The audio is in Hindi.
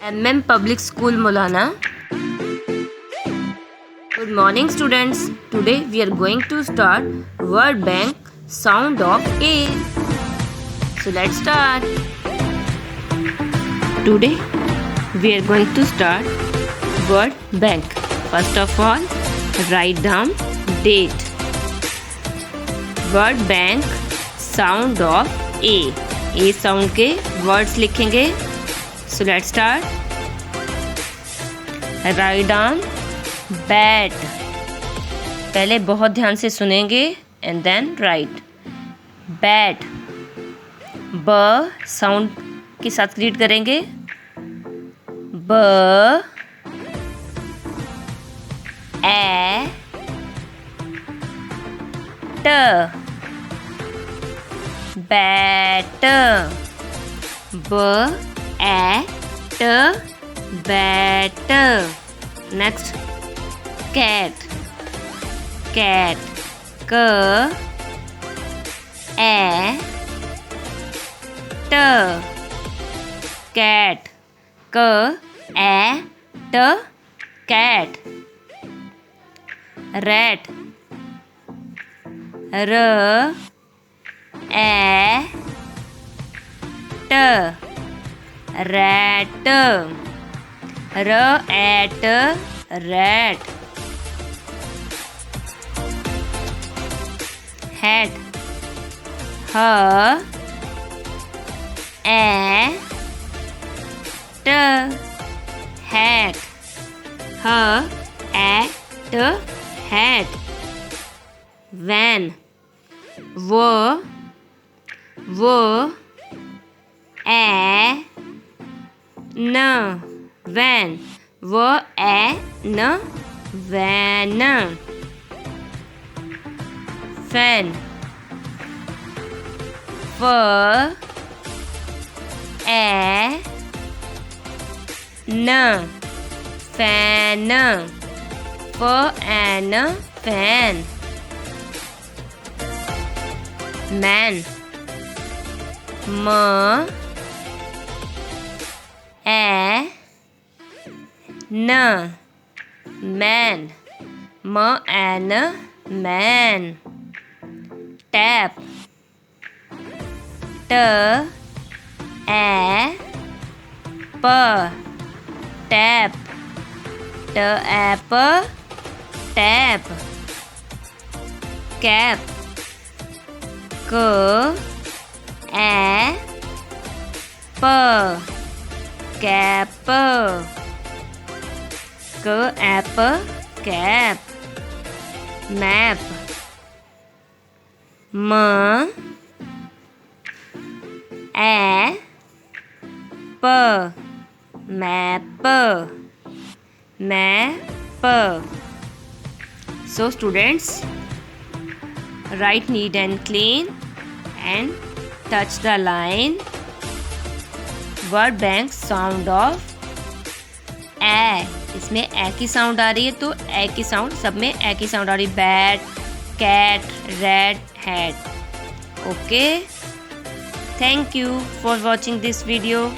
M.M. Public School, Mullana. Good morning, students. Today we are going to start word bank sound of A. So let's start. Today we are going to start word bank. First of all, write down date. Word bank sound of A. A sound के words लिखेंगे. So let's start. Write down bat. पहले बहुत ध्यान से सुनेंगे and then write. Bat. ब साउंड के साथ रीड करेंगे. ब ए ट बैट. ब ए ट बैट. Next cat. कैट. क ए ट कैट. क ए ट cat. Rat. R A T rat. R at rat. Hat. H A ट हैट. ह ए ट हैट. वैन. वो ए न वैन. वो ए न वैन. फैन. फ ए न फैन. फ एन फैन. मैन. म ए न मैन. म एन मैन. टैप. ट ए प टैप. ट ए प टैप. कैप. क ए प कैप. क ए प कैप. मैप. म ए प map. Map. So students, write neat and clean and touch the line. Word bank sound of ए. इसमें ए की साउंड आ रही है तो ए की साउंड सब में ए की साउंड आ रही है. Bat, cat, rat, hat. Okay. Thank you for watching this video.